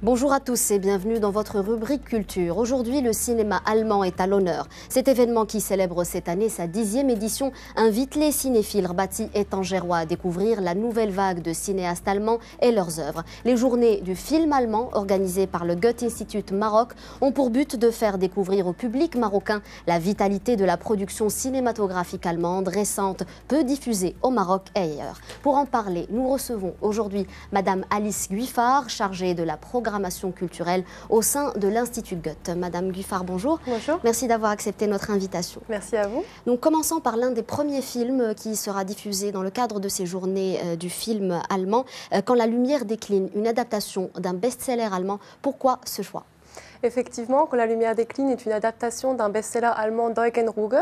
Bonjour à tous et bienvenue dans votre rubrique culture. Aujourd'hui, le cinéma allemand est à l'honneur. Cet événement qui célèbre cette année sa 10e édition invite les cinéphiles bâtis et tangérois à découvrir la nouvelle vague de cinéastes allemands et leurs œuvres. Les journées du film allemand, organisées par le Goethe-Institut Maroc, ont pour but de faire découvrir au public marocain la vitalité de la production cinématographique allemande récente, peu diffusée au Maroc et ailleurs. Pour en parler, nous recevons aujourd'hui Madame Alice Guiffard, chargée de la programmation culturelle au sein de l'Institut Goethe. Madame Guiffard, bonjour. Bonjour. Merci d'avoir accepté notre invitation. Merci à vous. Donc, commençons par l'un des premiers films qui sera diffusé dans le cadre de ces journées du film allemand, Quand la lumière décline, une adaptation d'un best-seller allemand. Pourquoi ce choix ? Effectivement, Quand la lumière décline est une adaptation d'un best-seller allemand d'Eugenruge.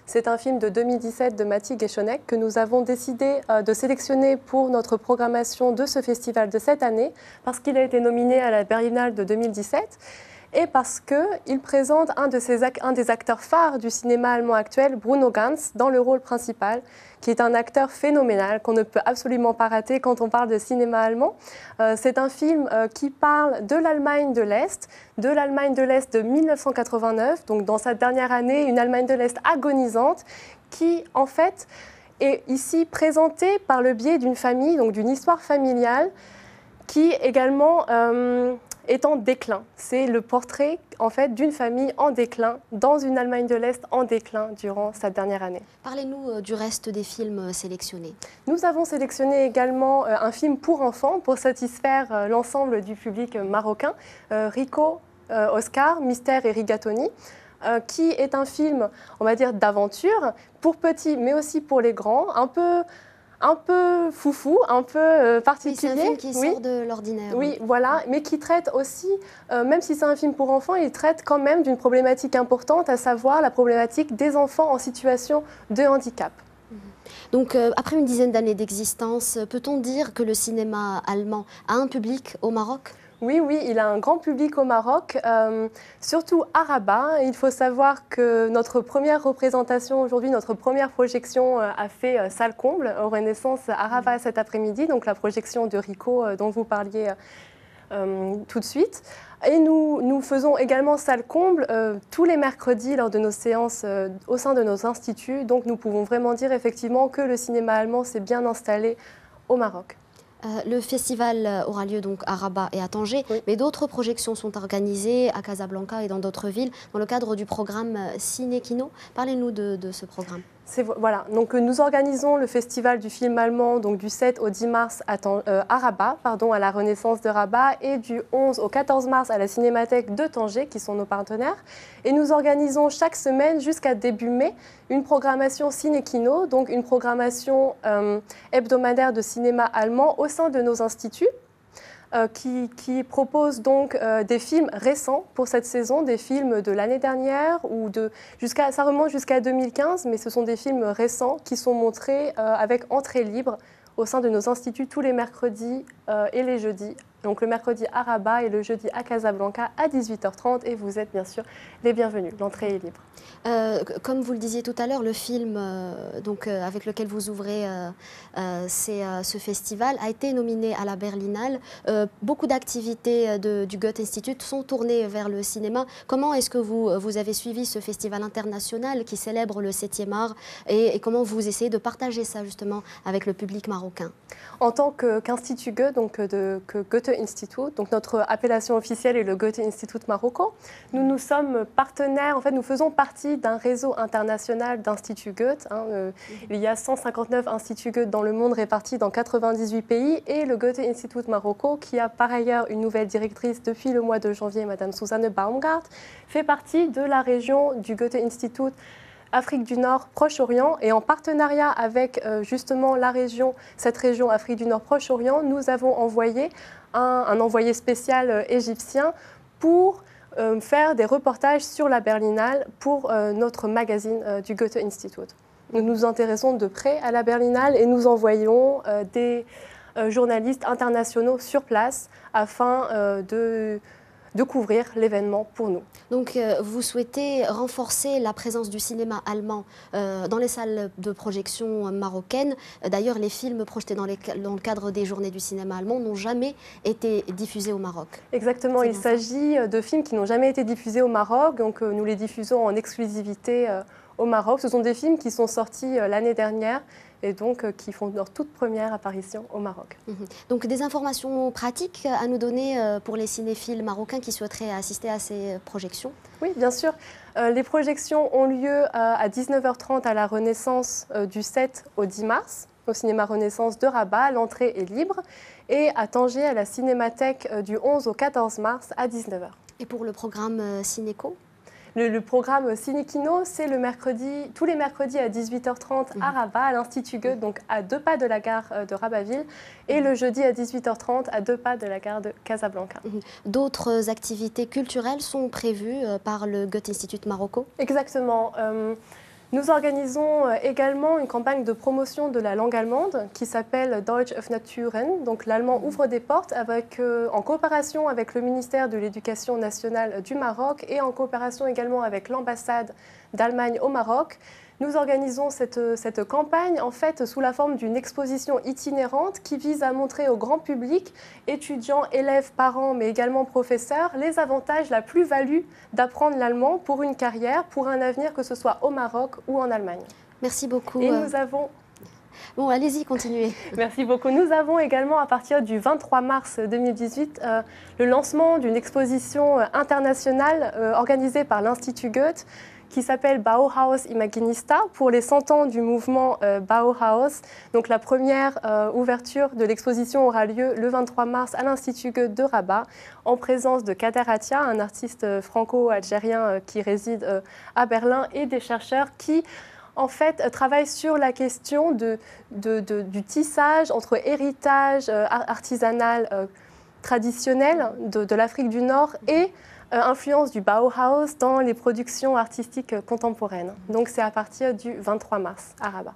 C'est un film de 2017 de Matti Geschonek que nous avons décidé de sélectionner pour notre programmation de ce festival de cette année parce qu'il a été nominé à la Berlinale de 2017 et parce qu'il présente un des acteurs phares du cinéma allemand actuel, Bruno Ganz, dans le rôle principal, qui est un acteur phénoménal qu'on ne peut absolument pas rater quand on parle de cinéma allemand. C'est un film qui parle de l'Allemagne de l'Est de 1989, donc dans sa dernière année, une Allemagne de l'Est agonisante, qui en fait est ici présentée par le biais d'une famille, donc d'une histoire familiale, qui également est en déclin. C'est le portrait en fait d'une famille en déclin dans une Allemagne de l'Est en déclin durant sa dernière année. Parlez-nous du reste des films sélectionnés. Nous avons sélectionné également un film pour enfants pour satisfaire l'ensemble du public marocain, Rico, Oscar, Mystère et Rigatoni, qui est un film, on va dire, d'aventure pour petits mais aussi pour les grands, un peu foufou, un peu particulier. Oui, c'est un film qui sort de l'ordinaire. Oui, voilà, mais qui traite aussi, même si c'est un film pour enfants, il traite quand même d'une problématique importante, à savoir la problématique des enfants en situation de handicap. Donc, après une dizaine d'années d'existence, peut-on dire que le cinéma allemand a un public au Maroc ? Oui, il a un grand public au Maroc, surtout à Rabat. Il faut savoir que notre première représentation aujourd'hui, notre première projection a fait salle comble au Renaissance à Rabat cet après-midi, donc la projection de Rico dont vous parliez tout de suite. Et nous faisons également salle comble tous les mercredis lors de nos séances au sein de nos instituts. Donc nous pouvons vraiment dire effectivement que le cinéma allemand s'est bien installé au Maroc. Le festival aura lieu donc à Rabat et à Tanger, oui. Mais d'autres projections sont organisées à Casablanca et dans d'autres villes dans le cadre du programme Ciné Kino. Parlez-nous de ce programme. Voilà, donc nous organisons le festival du film allemand donc du 7 au 10 mars à Rabat, à la Renaissance de Rabat, et du 11 au 14 mars à la Cinémathèque de Tanger, qui sont nos partenaires. Et nous organisons chaque semaine jusqu'à début mai une programmation ciné-kino, donc une programmation hebdomadaire de cinéma allemand au sein de nos instituts. Qui propose donc des films récents pour cette saison, des films de l'année dernière, ça remonte jusqu'à 2015, mais ce sont des films récents qui sont montrés avec entrée libre au sein de nos instituts tous les mercredis et les jeudis. Donc le mercredi à Rabat et le jeudi à Casablanca à 18h30, et vous êtes bien sûr les bienvenus, l'entrée est libre. Comme vous le disiez tout à l'heure, le film avec lequel vous ouvrez ce festival a été nominé à la Berlinale. Beaucoup d'activités du Goethe-Institut sont tournées vers le cinéma. Comment est-ce que vous avez suivi ce festival international qui célèbre le 7e art et comment vous essayez de partager ça justement avec le public marocain? En tant qu'Institut Goethe, que Goethe-Institut, donc notre appellation officielle est le Goethe-Institut Marocco, nous sommes partenaires, en fait nous faisons partie d'un réseau international d'Instituts Goethe. Il y a 159 Instituts Goethe dans le monde répartis dans 98 pays, et le Goethe-Institut Marocco, qui a par ailleurs une nouvelle directrice depuis le mois de janvier, Madame Susanne Baumgart, fait partie de la région du Goethe-Institut Afrique du Nord, Proche-Orient, et en partenariat avec justement cette région Afrique du Nord, Proche-Orient, nous avons envoyé un envoyé spécial égyptien pour faire des reportages sur la Berlinale pour notre magazine du Goethe-Institut. Nous nous intéressons de près à la Berlinale et nous envoyons des journalistes internationaux sur place afin de couvrir l'événement pour nous. Donc vous souhaitez renforcer la présence du cinéma allemand dans les salles de projection marocaines. D'ailleurs, les films projetés dans le cadre des journées du cinéma allemand n'ont jamais été diffusés au Maroc. Exactement, il s'agit de films qui n'ont jamais été diffusés au Maroc, donc nous les diffusons en exclusivité au Maroc. Ce sont des films qui sont sortis l'année dernière et donc qui font leur toute première apparition au Maroc. Donc des informations pratiques à nous donner pour les cinéphiles marocains qui souhaiteraient assister à ces projections? Oui, bien sûr. Les projections ont lieu à 19h30 à la Renaissance du 7 au 10 mars, au cinéma Renaissance de Rabat. L'entrée est libre. Et à Tanger, à la Cinémathèque du 11 au 14 mars à 19h. Et pour le programme Cinéco? Le programme Ciné-Kino, c'est tous les mercredis à 18h30 à Rabat, à l'Institut Goethe, donc à 2 pas de la gare de Rabatville, et le jeudi à 18h30 à 2 pas de la gare de Casablanca. D'autres activités culturelles sont prévues par le Goethe Institut Marocco? Exactement. Nous organisons également une campagne de promotion de la langue allemande qui s'appelle Deutsch öffnet Türen. Donc l'allemand ouvre des portes en coopération avec le ministère de l'Éducation nationale du Maroc et en coopération également avec l'ambassade d'Allemagne au Maroc. Nous organisons cette campagne en fait sous la forme d'une exposition itinérante qui vise à montrer au grand public, étudiants, élèves, parents, mais également professeurs, les avantages, la plus-value d'apprendre l'allemand pour une carrière, pour un avenir, que ce soit au Maroc ou en Allemagne. Merci beaucoup. Et nous avons... Bon, allez-y, continuez. Merci beaucoup. Nous avons également, à partir du 23 mars 2018, le lancement d'une exposition internationale organisée par l'Institut Goethe, qui s'appelle Bauhaus Imaginista, pour les 100 ans du mouvement Bauhaus. Donc la première ouverture de l'exposition aura lieu le 23 mars à l'Institut Goethe de Rabat, en présence de Kader Attia, un artiste franco-algérien qui réside à Berlin, et des chercheurs qui en fait travaillent sur la question du tissage entre héritage artisanal traditionnel de l'Afrique du Nord et influence du Bauhaus dans les productions artistiques contemporaines. Donc c'est à partir du 23 mars à Rabat.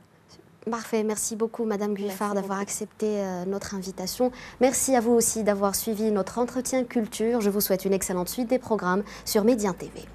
Parfait, merci beaucoup Madame Guiffard d'avoir accepté notre invitation. Merci à vous aussi d'avoir suivi notre entretien culture. Je vous souhaite une excellente suite des programmes sur Médien TV.